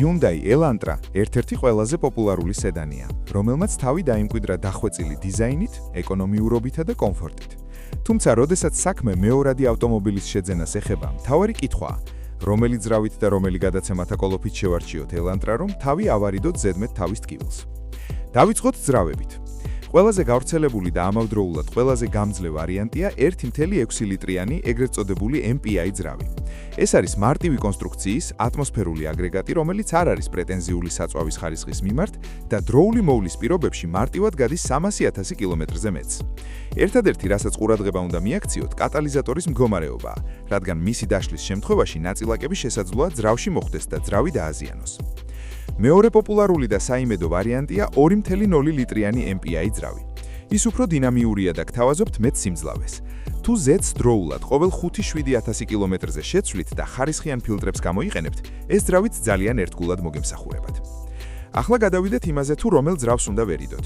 Hyundai Elantra ერთ-ერთი ყველაზე პოპულარული სედანია, რომელმაც თავი დაიმკვიდრა დახვეწილი დიზაინით, ეკონომიურობითა და კომფორტით. თუმცა, როდესაც საქმე მეორადი ავტომობილის შეძენას ეხება, მთავარი კითხვაა, რომელი ძრავით და რომელი გადაცემათა კოლოფით შევარჩიოთ Elantra, რომ თავი ავარიდოთ ზედმეტ თავის ტკივილს. დავიწყოთ ძრავებით. ყველაზე გავრცელებული და ამავდროულად ყველაზე გამძლე ვარიანტია 1.6 ლიტრიანი ეგრეთ წოდებული MPI ძრავი. ეს არის მარტივი კონსტრუქციის ატმოსფერული აგრეგატი, რომელიც არ არის პრეტენზიული საწვავის ხარისხის მიმართ და დროული მოვლის პირობებში მარტივად გადის 300,000 კილომეტრზე მეტს. ერთადერთი, რასაც ყურადღება უნდა მიაქციოთ, კატალიზატორის მდგომარეობაა, რადგან მისი დაშლის შემთხვევაში ნაწილაკები შესაძლოა ძრავში მოხვდეს და ძრავი დააზიანოს. მეორე პოპულარული და საიმედო ვარიანტია 2.0 ლიტრიანი MPI ძრავი. ის უფრო დინამიურია და გთავაზობთ მეტ სიმძლავეს. თუ ზეთს დროულად ყოველ 5-7 კილომეტრზე შეცვლით და ხარისხიან ფილტრებს გამოიყენებთ, ეს ძრავით ძალიან ერთგულად მოგემსახურებათ. ახლა გადავიდეთ იმაზე, თუ რომელ ძრავს უნდა ვერიდოთ.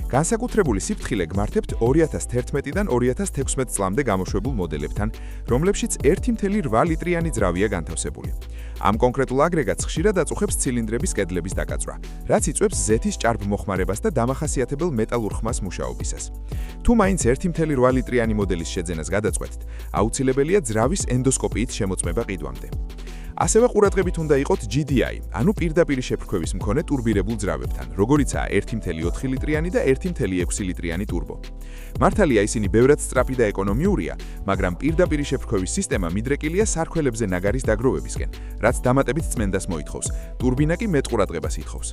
განსაკუთრებული სიფრთხილე გმართებთ 2011-დან 2016 წლამდე გამოშვებულ მოდელებთან, რომლებშიც 1.8 ლიტრიანი ძრავია განთავსებული. ამ კონკრეტულ აგრეგატს ხშირად აწუხებს ცილინდრების კედლების დაკაწვა, რაც იწვევს ზეთის ჭარბმოხმარებას და დამახასიათებელ მეტალურ ხმას მუშაობისას. თუ მაინც 1.8 ლიტრიანი მოდელის შეძენას გადაწყვეტთ, აუცილებელია ძრავის ენდოსკოპიით შემოწმება ყიდვამდე. ასევე ყურადღებით უნდა იყოთ GDI, ანუ პირდაპირი შეფრქვევის მქონე ტურბირებულ ძრავებთან, როგორიცაა 1.4 ლიტრიანი და 1.6 ლიტრიანი ტურბო. მართალია ისინი ბევრად სწრაფი და ეკონომიურია, მაგრამ პირდაპირი შეფრქვევის სისტემა მიდრეკილია სარქველებზე ნაგარის დაგროვებისკენ, რაც დამატებით წმენდას მოითხოვს, ტურბინა კი მეტ ყურადღებას ითხოვს.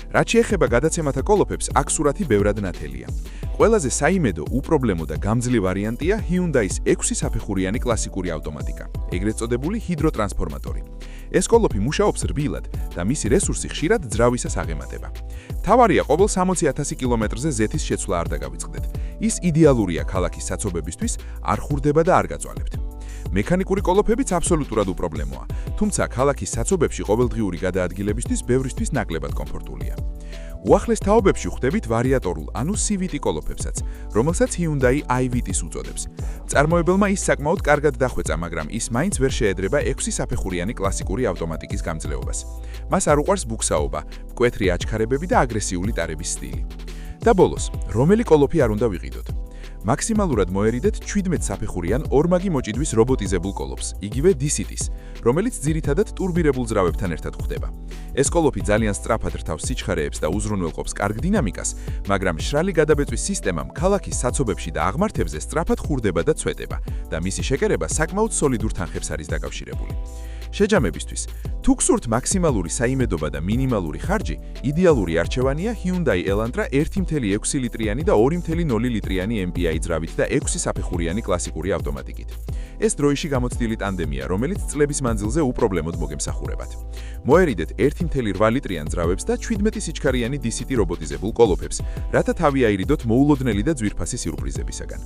რაც შეეხება გადაცემათა კოლოფებს, აქ სურათი ბევრად ნათელია. ყველაზე საიმედო, უპრობლემო და გამძლე ვარიანტია Hyundai-ის 6 საფეხურიანი კლასიკური ავტომატიკა, ეგრეთ წოდებული ჰიდროტრანსფორმატორი. ეს კოლოფი მუშაობს რბილად და მისი რესურსი ხშირად ძრავისას აღემატება. მთავარია ყოველ 60,000 კილომეტრზე ზეთის შეცვლა არ დაგავიწყდეთ. ის იდეალურია ქალაქის საცობებისთვის, არ ხურდება და არ გაწვალებთ. მექანიკური კოლოფებიც აბსოლუტურად უპრობლემოა, თუმცა ქალაქის საცობებში ყოველდღიური გადაადგილებისთვის ბევრისთვის ნაკლებად კომფორტულია. უახლეს თაობებში ხვდებით ვარიატორულ, ანუ CVT კოლოფებსაც, რომელსაც Hyundai i-VT-ს უწოდებს. მწარმოებელმა ის საკმაოდ კარგად დახვეწა, მაგრამ ის მაინც ვერ შეედრება 6 საფეხურიანი კლასიკური ავტომატიკის გამძლეობას. მას არ უყვარს ბუქსაობა, მკვეთრი აჩქარებები და აგრესიული ტარების სტილი. და ბოლოს, რომელი კოლოფი არ უნდა ვიყიდოთ? მაქსიმალურად მოერიდეთ 17 საფეხურიან ორმაგი მოჭიდვის რობოტიზებულ კოლოფს, იგივე DCT-ს, რომელიც ძირითადად ტურბირებულ ძრავებთან ერთად ხვდება. ეს კოლოფი ძალიან სწრაფად რთავს სიჩქარეებს და უზრუნველყოფს კარგ დინამიკას, მაგრამ შრალი გადაბეწვის სისტემამ ქალაქის საცობებში და აღმართებზე სწრაფად ხურდება და ცვეტება და მისი შეკერება საკმაოდ სოლიდურ თანხებს არის დაკავშირებული. შეჯამებისთვის, თუ გსურთ მაქსიმალური საიმედობა და მინიმალური ხარჯი, იდეალური არჩევანია Hyundai Elantra 1.6 ლიტრიანი და 2.0 ლიტრიანი MPI ძრავით და 6 საფეხურიანი კლასიკური ავტომატიკით. ეს დროიში გამოცდილი ტანდემია, რომელიც წლების მანძილზე უპრობლემოდ მოგემსახურებათ. მოერიდეთ 1.8 ლიტრიან ძრავებს და 17 სიჩქარიანი DCT რობოტიზებულ კოლოფებს, რათა თავი აირიდოთ მოულოდნელი და ძვირფასი სიურპრიზებისაგან.